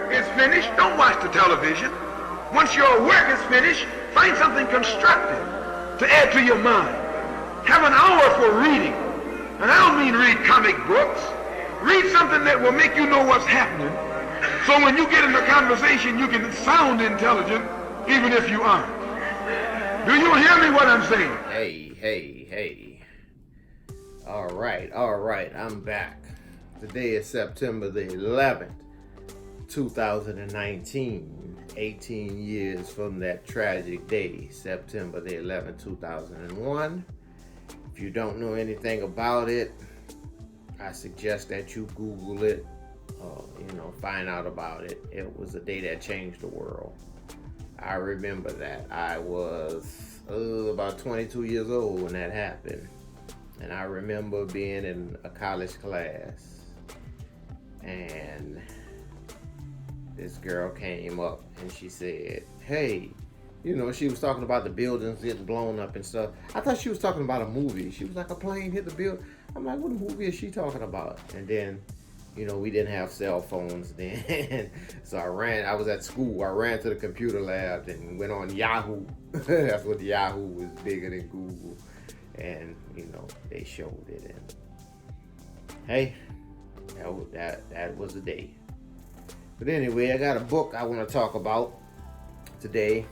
work is finished, don't watch the television. Once your work is finished, find something constructive to add to your mind. Have an hour for reading. And I don't mean read comic books. Read something that will make you know what's happening. So when you get in a conversation, you can sound intelligent, even if you aren't. Do you hear me what I'm saying? Hey. All right, I'm back. Today is September the 11th, 2019. 18 years from that tragic day, September the 11th, 2001. If you don't know anything about it, I suggest that you Google it, find out about it. It was a day that changed the world. I remember that. I was about 22 years old when that happened. And I remember being in a college class. And this girl came up and she said, hey, she was talking about the buildings getting blown up and stuff. I thought she was talking about a movie. She was like, a plane hit the building. I'm like, what movie is she talking about? And then, we didn't have cell phones then. So I was at school. I ran to the computer lab and went on Yahoo. That's what Yahoo was bigger than Google. And, they showed it. And hey, that was the day. But anyway, I got a book I want to talk about today.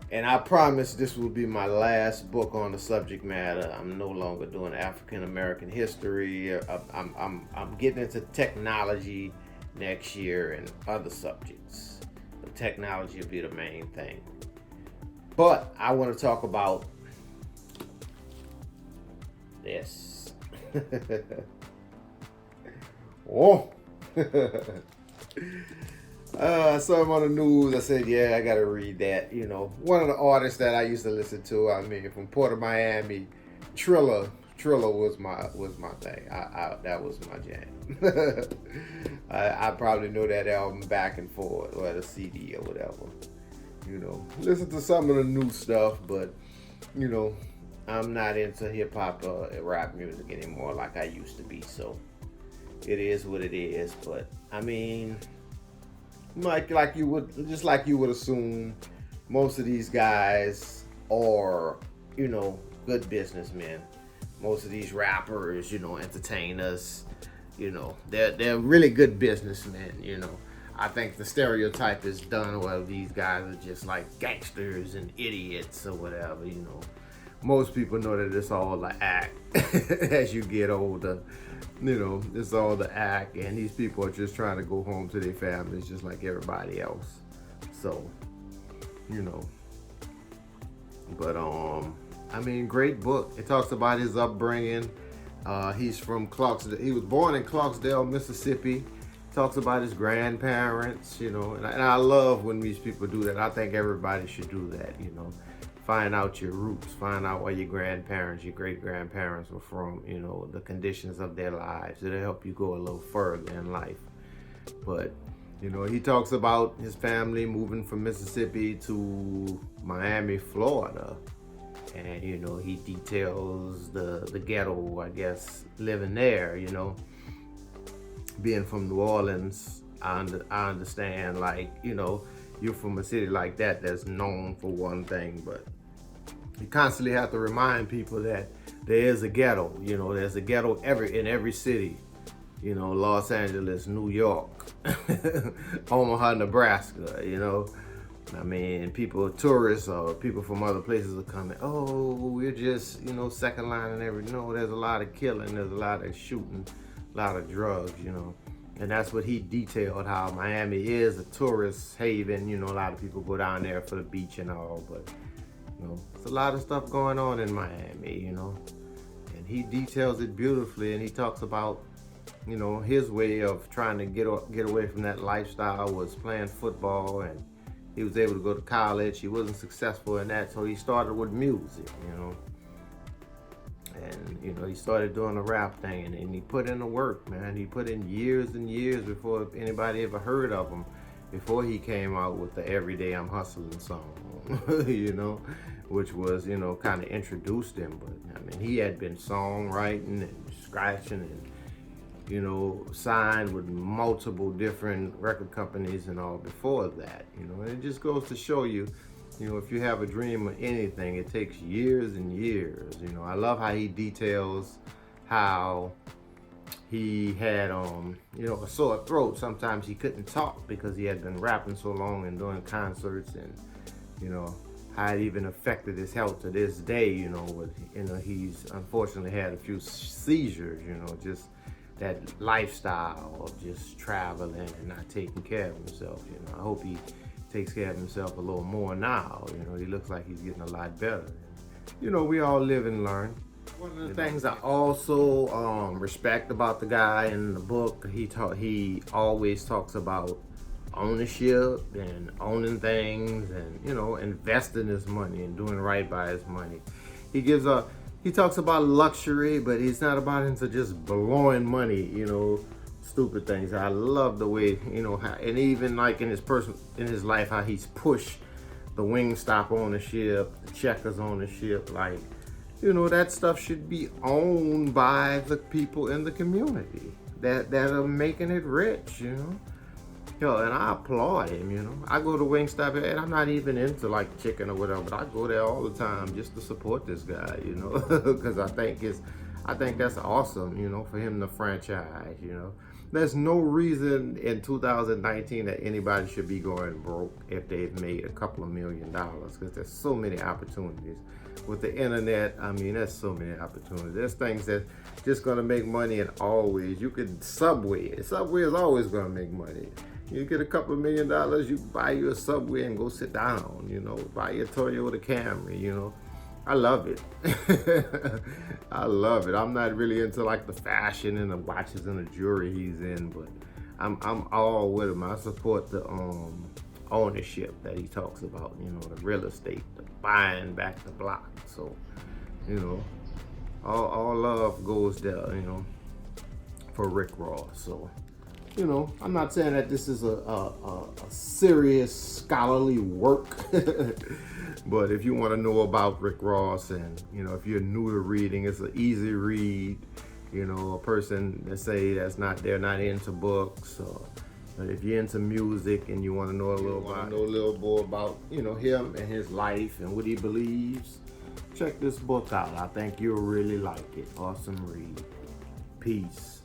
And I promise this will be my last book on the subject matter. I'm no longer doing African American history. I'm getting into technology next year and other subjects. But technology will be the main thing. But I want to talk about this. Oh. I saw him on the news. I said, yeah, I gotta read that. One of the artists that I used to listen to, from Port of Miami, Trilla was my thing. That was my jam. I probably know that album back and forth, or the CD or whatever. Listen to some of the new stuff, but I'm not into hip hop or rap music anymore like I used to be. So it is what it is. But like you would assume, most of these guys are, good businessmen. Most of these rappers, entertainers, they're really good businessmen. I think the stereotype is done. Well, these guys are just like gangsters and idiots or whatever. Most people know that it's all the act. As you get older, it's all the act, and these people are just trying to go home to their families just like everybody else. So, but great book. It talks about his upbringing. He's from Clarksdale. He was born in Clarksdale, Mississippi. Talks about his grandparents, and I love when these people do that. I think everybody should do that, Find out your roots, find out where your grandparents, your great-grandparents were from, the conditions of their lives. It'll help you go a little further in life. But, he talks about his family moving from Mississippi to Miami, Florida. And, he details the ghetto, I guess, living there, Being from New Orleans, I understand, you're from a city like that that's known for one thing, but you constantly have to remind people that there is a ghetto. There's a ghetto in every city. Los Angeles, New York, Omaha, Nebraska. People, tourists or people from other places are coming. Oh, we're just second line and everything. No, there's a lot of killing, there's a lot of shooting, a lot of drugs. And that's what he detailed, how Miami is a tourist haven. A lot of people go down there for the beach and all, but, there's a lot of stuff going on in Miami, And he details it beautifully, and he talks about, his way of trying to get away from that lifestyle was playing football, and he was able to go to college. He wasn't successful in that, so he started with music, And, he started doing the rap thing, and he put in the work, man. He put in years and years before anybody ever heard of him, before he came out with the Everyday I'm Hustling song, which was, kind of introduced him. But, he had been songwriting and scratching and you know, signed with multiple different record companies and all before that, you know. And it just goes to show you, you know, if you have a dream of anything, it takes years and years. You know, I love how he details how he had, you know, a sore throat. Sometimes he couldn't talk because he had been rapping so long and doing concerts, and, you know, how it even affected his health to this day, you know, with, you know, he's unfortunately had a few seizures, you know, just that lifestyle of just traveling and not taking care of himself, you know. I hope he takes care of himself a little more now, you know. He looks like he's getting a lot better. You know, we all live and learn. One of the things I also respect about the guy in the book, he always talks about ownership and owning things, and, you know, investing his money and doing right by his money. He talks about luxury, but he's not about into just blowing money, you know, stupid things. I love the way, you know, and even like in his life, how he's pushed the Wingstop ownership, the Checkers ownership, like, you know, that stuff should be owned by the people in the community that are making it rich, you know. Yo, and I applaud him, you know. I go to Wingstop, and I'm not even into like chicken or whatever, but I go there all the time just to support this guy, you know, because I think that's awesome, you know, for him to franchise, you know. There's no reason in 2019 that anybody should be going broke if they've made a couple of $1 million, because there's so many opportunities. With the internet, I mean, there's so many opportunities. There's things that just gonna make money, and always, you could Subway is always gonna make money. You get a couple of $1 million, you buy you a Subway and go sit down, you know, buy your Toyota Camry, you know. I love it. I love it. I'm not really into like the fashion and the watches and the jewelry he's in, but I'm all with him. I support the ownership that he talks about, you know, the real estate, the buying back the block. So, you know, all love goes there, you know, for Rick Ross. So, you know, I'm not saying that this is a serious scholarly work, but if you want to know about Rick Ross, and, you know, if you're new to reading, it's an easy read. You know, a person that say they're not into books, but if you're into music and you want to know a little more about, you know, him and his life and what he believes, check this book out. I think you'll really like it. Awesome read. Peace.